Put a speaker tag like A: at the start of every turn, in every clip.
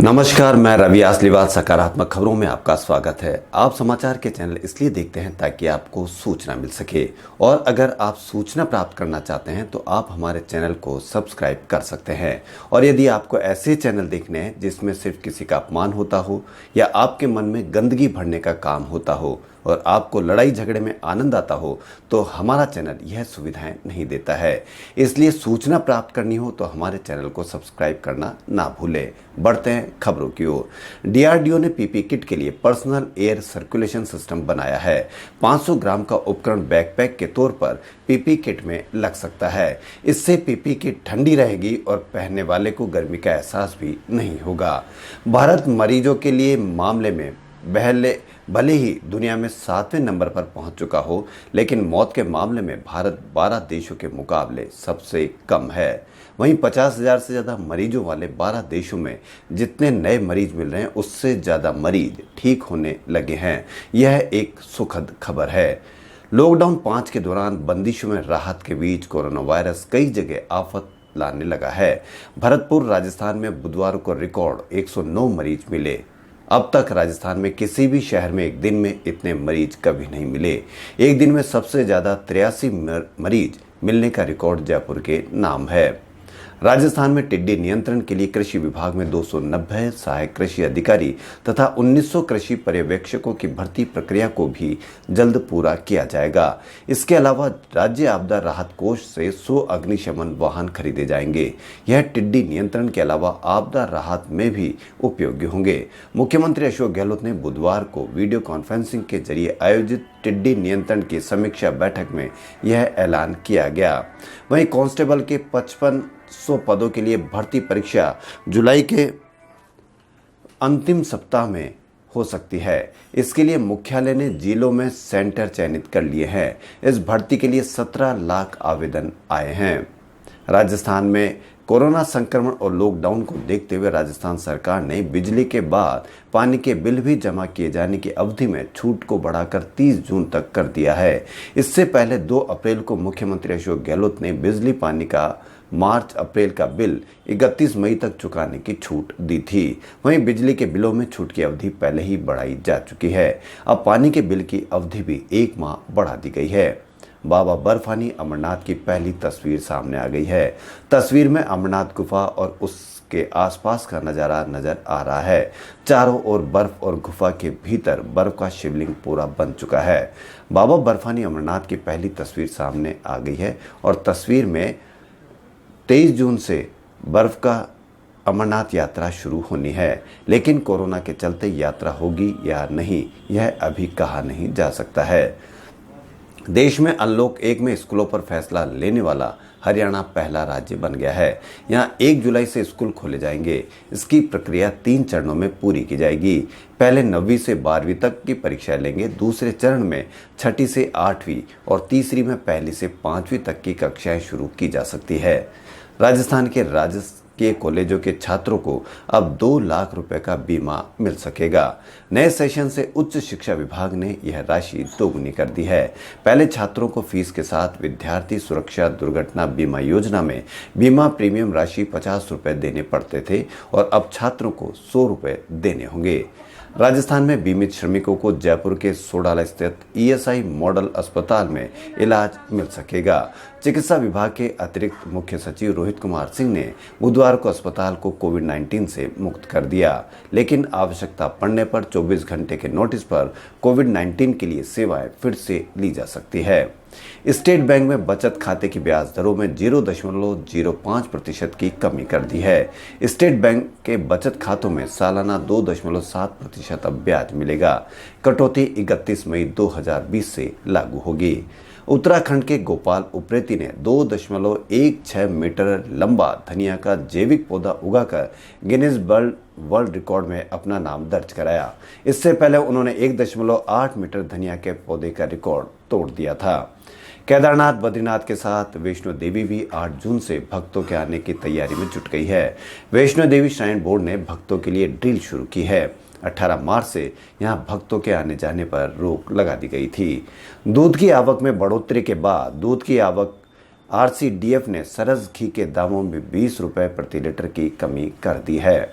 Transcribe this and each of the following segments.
A: नमस्कार, मैं रवि आसलीवाल। सकारात्मक खबरों में आपका स्वागत है। आप समाचार के चैनल इसलिए देखते हैं ताकि आपको सूचना मिल सके, और अगर आप सूचना प्राप्त करना चाहते हैं तो आप हमारे चैनल को सब्सक्राइब कर सकते हैं। और यदि आपको ऐसे चैनल देखने हैं जिसमें सिर्फ किसी का अपमान होता हो या आपके मन में गंदगी भरने का काम होता हो और आपको लड़ाई झगड़े में आनंद आता हो, तो हमारा चैनल यह सुविधाएं नहीं देता है। इसलिए सूचना प्राप्त करनी हो तो हमारे चैनल को सब्सक्राइब करना ना भूलें। बढ़ते हैं खबरों की ओर। डीआरडीओ ने पीपी किट के लिए पर्सनल एयर सर्कुलेशन सिस्टम बनाया है। 500 ग्राम का उपकरण बैकपैक के तौर पर पीपी किट में लग सकता है। इससे पीपी किट ठंडी रहेगी और पहनने वाले को गर्मी का एहसास भी नहीं होगा। भारत मरीजों के लिए मामले में भले ही दुनिया में 7वें नंबर पर पहुंच चुका हो, लेकिन मौत के मामले में भारत 12 देशों के मुकाबले सबसे कम है। वहीं 50,000 से ज़्यादा मरीजों वाले 12 देशों में जितने नए मरीज मिल रहे हैं, उससे ज़्यादा मरीज ठीक होने लगे हैं। यह एक सुखद खबर है। लॉकडाउन 5 के दौरान बंदिशों में राहत के बीच कोरोना वायरस कई जगह आफत लाने लगा है। भरतपुर राजस्थान में बुधवार को रिकॉर्ड 109 मरीज मिले। अब तक राजस्थान में किसी भी शहर में एक दिन में इतने मरीज कभी नहीं मिले। एक दिन में सबसे ज़्यादा 83 मरीज मिलने का रिकॉर्ड जयपुर के नाम है। राजस्थान में टिड्डी नियंत्रण के लिए कृषि विभाग में 290 सहायक कृषि अधिकारी तथा 1900 कृषि पर्यवेक्षकों की भर्ती प्रक्रिया को भी जल्द पूरा किया जाएगा। इसके अलावा राज्य आपदा राहत कोष से 100 अग्निशमन वाहन खरीदे जाएंगे। यह टिड्डी नियंत्रण के अलावा आपदा राहत में भी उपयोगी होंगे। मुख्यमंत्री अशोक गहलोत ने बुधवार को वीडियो कॉन्फ्रेंसिंग के जरिए आयोजित टिड्डी नियंत्रण की समीक्षा बैठक में यह ऐलान किया गया। वहीं कांस्टेबल के 5500 पदों के लिए भर्ती परीक्षा जुलाई के अंतिम सप्ताह में हो सकती है। इसके लिए मुख्यालय ने जिलों में सेंटर चयनित कर लिए हैं। इस भर्ती के लिए 17 लाख आवेदन आए हैं। राजस्थान में कोरोना संक्रमण और लॉकडाउन को देखते हुए राजस्थान सरकार ने बिजली के बाद पानी के बिल भी जमा किए जाने की अवधि में छूट को बढ़ाकर 30 जून तक कर दिया है। इससे पहले 2 अप्रैल को मुख्यमंत्री अशोक गहलोत ने बिजली पानी का मार्च अप्रैल का बिल 31 मई तक चुकाने की छूट दी थी। वहीं बिजली के बिलों में छूट की अवधि पहले ही बढ़ाई जा चुकी है। अब पानी के बिल की अवधि भी 1 माह बढ़ा दी गई है। बाबा बर्फानी अमरनाथ की पहली तस्वीर सामने आ गई है। तस्वीर में अमरनाथ गुफा और उसके आसपास का नज़ारा नजर आ रहा है। चारों ओर बर्फ और गुफा के भीतर बर्फ का शिवलिंग पूरा बन चुका है। बाबा बर्फानी अमरनाथ की पहली तस्वीर सामने आ गई है और तस्वीर में 23 जून से बर्फ का अमरनाथ यात्रा शुरू होनी है, लेकिन कोरोना के चलते यात्रा होगी या नहीं, यह अभी कहा नहीं जा सकता है। देश में अनलॉक 1 में स्कूलों पर फैसला लेने वाला हरियाणा पहला राज्य बन गया है। यहां 1 जुलाई से स्कूल खोले जाएंगे। इसकी प्रक्रिया 3 चरणों में पूरी की जाएगी। पहले 9वीं से 12वीं तक की परीक्षा लेंगे। दूसरे चरण में 6ठी से 8वीं और तीसरी में 1ली से 5वीं तक की कक्षाएं शुरू की जा सकती है। राजस्थान के राजकीय कॉलेजों के छात्रों को अब 2 लाख रुपए का बीमा मिल सकेगा। नए सेशन से उच्च शिक्षा विभाग ने यह राशि दोगुनी कर दी है। पहले छात्रों को फीस के साथ विद्यार्थी सुरक्षा दुर्घटना बीमा योजना में बीमा प्रीमियम राशि 50 रुपए देने पड़ते थे और अब छात्रों को 100 रुपए देने होंगे। राजस्थान में बीमित श्रमिकों को जयपुर के सोडाला स्थित ईएसआई मॉडल अस्पताल में इलाज मिल सकेगा। चिकित्सा विभाग के अतिरिक्त मुख्य सचिव रोहित कुमार सिंह ने बुधवार को अस्पताल को कोविड-19 से मुक्त कर दिया, लेकिन आवश्यकता पड़ने पर 24 घंटे के नोटिस पर कोविड-19 के लिए सेवाएं फिर से ली जा सकती है। स्टेट बैंक में बचत खाते की ब्याज दरों में 0.05% की कमी कर दी है। स्टेट बैंक के बचत खातों में सालाना 2.7% अब ब्याज मिलेगा। कटौती 31 मई 2020 से लागू होगी। उत्तराखंड के गोपाल उप्रेती ने 2.16 मीटर लंबा धनिया का जैविक पौधा उगाकर गिनीज वर्ल्ड रिकॉर्ड में अपना नाम दर्ज कराया। इससे पहले उन्होंने 1.8 मीटर धनिया के पौधे का रिकॉर्ड तोड़ दिया था। केदारनाथ बद्रीनाथ के साथ वैष्णो देवी भी 8 जून से भक्तों के आने की तैयारी में जुट गई है। वैष्णो देवी श्राइन बोर्ड ने भक्तों के लिए ड्रिल शुरू की है। 18 मार्च से यहां भक्तों के आने जाने पर रोक लगा दी गई थी। दूध की आवक में बढ़ोतरी के बाद दूध की आवक आरसीडीएफ ने सरस घी के दामों में 20 रुपए प्रति लीटर की कमी कर दी है।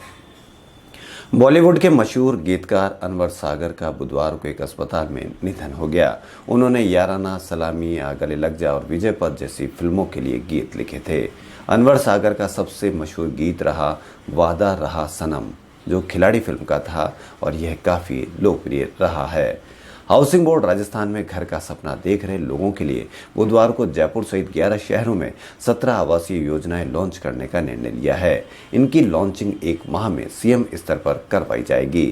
A: बॉलीवुड के मशहूर गीतकार अनवर सागर का बुधवार को एक अस्पताल में निधन हो गया। उन्होंने याराना, सलामी, आ गले लग जा और विजय पथ जैसी फिल्मों के लिए गीत लिखे थे। अनवर सागर का सबसे मशहूर गीत रहा वादा रहा सनम, जो खिलाड़ी फिल्म का था और यह काफ़ी लोकप्रिय रहा है। हाउसिंग बोर्ड राजस्थान में घर का सपना देख रहे लोगों के लिए बुधवार को जयपुर सहित 11 शहरों में 17 आवासीय योजनाएं लॉन्च करने का निर्णय लिया है। इनकी लॉन्चिंग 1 माह में सीएम स्तर पर करवाई जाएगी।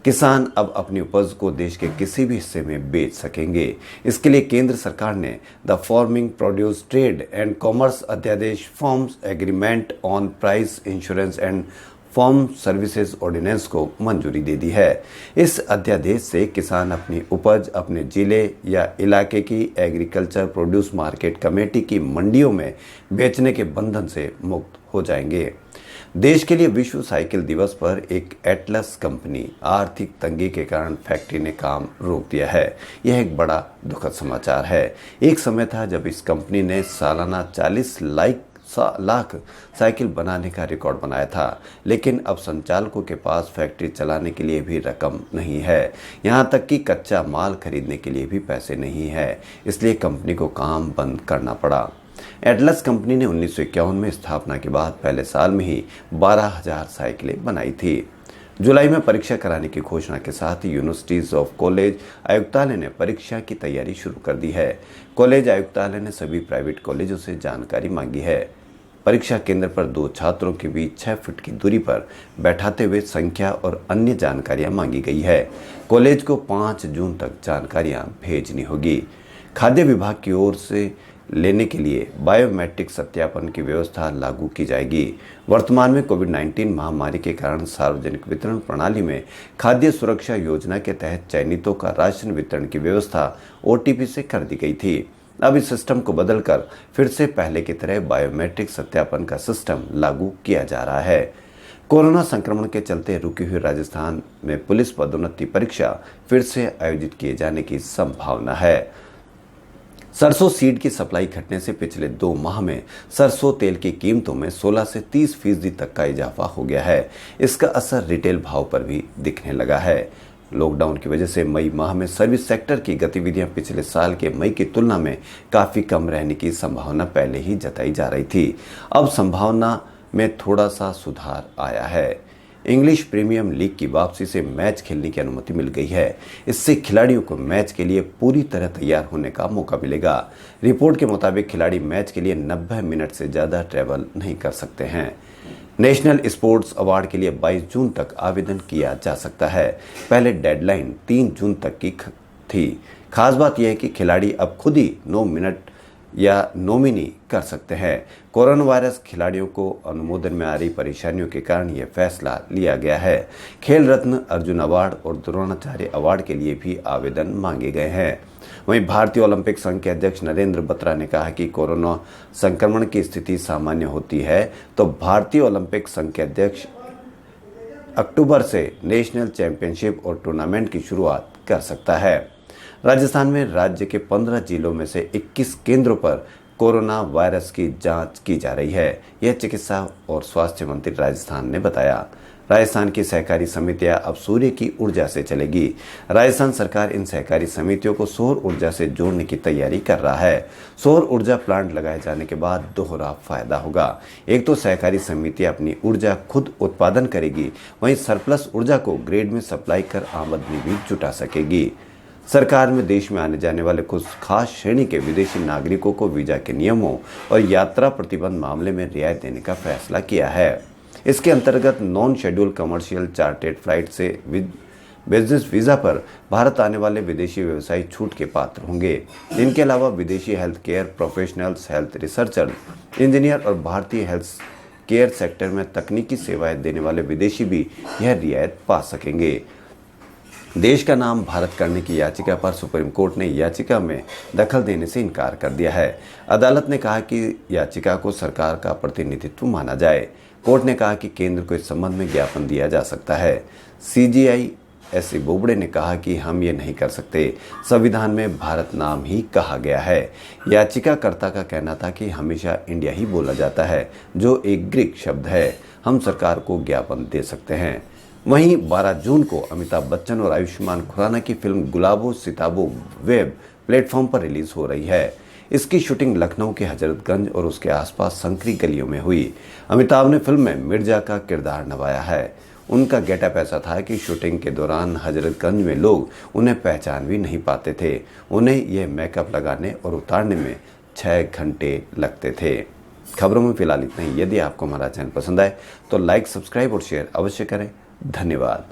A: किसान अब अपनी उपज को देश के किसी भी हिस्से में बेच सकेंगे। इसके लिए केंद्र सरकार ने the farming produce trade and commerce अध्यादेश farmers agreement on price insurance and farm services ordinance को मंजूरी दे दी है। इस अध्यादेश से किसान अपनी उपज अपने जिले या इलाके की एग्रीकल्चर प्रोड्यूस मार्केट कमेटी की मंडियों में बेचने के बंधन से मुक्त हो जाएंगे। देश के लिए विश्व साइकिल दिवस पर एक एटलस कंपनी आर्थिक तंगी के कारण फैक्ट्री ने काम रोक दिया है। यह एक बड़ा दुखद समाचार है। एक समय था जब इस कंपनी ने सालाना 40 लाख साइकिल बनाने का रिकॉर्ड बनाया था, लेकिन अब संचालकों के पास फैक्ट्री चलाने के लिए भी रकम नहीं है। यहाँ तक कि कच्चा माल खरीदने के लिए भी पैसे नहीं है, इसलिए कंपनी को काम बंद करना पड़ा। एटलस कंपनी ने 1951 में स्थापना के बाद पहले साल में ही 12,000 साइकिलें बनाई थी। जुलाई में परीक्षा कराने की घोषणा के साथ ही यूनिवर्सिटीज ऑफ कॉलेज आयुक्तालय ने परीक्षा की तैयारी शुरू कर दी है। कॉलेज आयुक्तालय ने सभी प्राइवेट कॉलेजों से जानकारी मांगी है। परीक्षा केंद्र पर 2 छात्रों के बीच 6 फीट की दूरी पर बैठाते हुए संख्या और अन्य जानकारियां मांगी गई है। कॉलेज को 5 जून तक जानकारियां भेजनी होगी। खाद्य विभाग की ओर से लेने के लिए बायोमेट्रिक सत्यापन की व्यवस्था लागू की जाएगी। वर्तमान में कोविड-19 महामारी के कारण सार्वजनिक वितरण प्रणाली में खाद्य सुरक्षा योजना के तहत चयनितों का राशन वितरण की व्यवस्था ओटीपी से कर दी गई थी। अब इस सिस्टम को बदलकर फिर से पहले की तरह बायोमेट्रिक सत्यापन का सिस्टम लागू किया जा रहा है। कोरोना संक्रमण के चलते रुकी हुई राजस्थान में पुलिस पदोन्नति परीक्षा फिर से आयोजित किए जाने की संभावना है। सरसों सीड की सप्लाई घटने से पिछले 2 माह में सरसों तेल की कीमतों में 16 से 30% तक का इजाफा हो गया है। इसका असर रिटेल भाव पर भी दिखने लगा है। लॉकडाउन की वजह से मई माह में सर्विस सेक्टर की गतिविधियां पिछले साल के मई की तुलना में काफ़ी कम रहने की संभावना पहले ही जताई जा रही थी। अब संभावना में थोड़ा सा सुधार आया है। इंग्लिश प्रीमियम लीग की वापसी से मैच खेलने की अनुमति मिल गई है। इससे खिलाड़ियों को मैच के लिए पूरी तरह तैयार होने का मौका मिलेगा। रिपोर्ट के मुताबिक खिलाड़ी मैच के लिए 90 मिनट से ज़्यादा ट्रैवल नहीं कर सकते हैं। नेशनल स्पोर्ट्स अवार्ड के लिए 22 जून तक आवेदन किया जा सकता है। पहले डेडलाइन 3 जून तक की थी। खास बात यह है कि खिलाड़ी अब खुद ही नॉमिनेट या नॉमिनी कर सकते हैं। कोरोना वायरस खिलाड़ियों को अनुमोदन में आ रही परेशानियों के कारण यह फैसला लिया गया है। खेल रत्न, अर्जुन अवार्ड और द्रोणाचार्य अवार्ड के लिए भी आवेदन मांगे गए हैं। वहीं भारतीय ओलंपिक संघ के अध्यक्ष नरेंद्र बत्रा ने कहा कि कोरोना संक्रमण की स्थिति सामान्य होती है तो भारतीय ओलंपिक संघ के अध्यक्ष अक्टूबर से नेशनल चैंपियनशिप और टूर्नामेंट की शुरुआत कर सकता है। राजस्थान में राज्य के 15 जिलों में से 21 केंद्रों पर कोरोना वायरस की जांच की जा रही है। यह चिकित्सा और स्वास्थ्य मंत्री राजस्थान ने बताया। राजस्थान की सहकारी समितियां अब सूर्य की ऊर्जा से चलेगी। राजस्थान सरकार इन सहकारी समितियों को सौर ऊर्जा से जोड़ने की तैयारी कर रहा है। सौर ऊर्जा प्लांट लगाए जाने के बाद दोहरा फायदा होगा। एक तो सहकारी समितियां अपनी ऊर्जा खुद उत्पादन करेगी, वहीं सरप्लस ऊर्जा को ग्रिड में सप्लाई कर आमदनी भी जुटा सकेगी। सरकार में देश में आने जाने वाले कुछ खास श्रेणी के विदेशी नागरिकों को वीजा के नियमों और यात्रा प्रतिबंध मामले में रियायत देने का फैसला किया है। इसके अंतर्गत non schedule commercial chartered flight से बिजनेस वीजा पर भारत आने वाले विदेशी व्यवसायी छूट के पात्र होंगे। इनके अलावा विदेशी health care professionals, health researcher, engineer और भारतीय हेल्थ केयर सेक्टर में तकनीकी सेवाएं देने वाले विदेशी भी यह रियायत पा सकेंगे। देश का नाम भारत करने की याचिका पर सुप्रीम कोर्ट ने याचिका में दखल देने से इनकार कर दिया है। अदालत ने कहा कि याचिका को सरकार का प्रतिनिधित्व माना जाए। कोर्ट ने कहा कि केंद्र को इस संबंध में ज्ञापन दिया जा सकता है। सीजीआई एस बोबड़े ने कहा कि हम ये नहीं कर सकते। संविधान में भारत नाम ही कहा गया है। याचिकाकर्ता का कहना था कि हमेशा इंडिया ही बोला जाता है, जो एक ग्रीक शब्द है। हम सरकार को ज्ञापन दे सकते हैं। वहीं 12 जून को अमिताभ बच्चन और आयुष्मान खुराना की फिल्म गुलाबो सिताबो वेब प्लेटफॉर्म पर रिलीज हो रही है। इसकी शूटिंग लखनऊ के हजरतगंज और उसके आसपास संकरी गलियों में हुई। अमिताभ ने फिल्म में मिर्जा का किरदार निभाया है। उनका गेटअप ऐसा था कि शूटिंग के दौरान हजरतगंज में लोग उन्हें पहचान भी नहीं पाते थे। उन्हें यह मेकअप लगाने और उतारने में 6 घंटे लगते थे। खबरों में फिलहाल इतना ही। यदि आपको हमारा चैनल पसंद आए तो लाइक, सब्सक्राइब और शेयर अवश्य करें। धन्यवाद।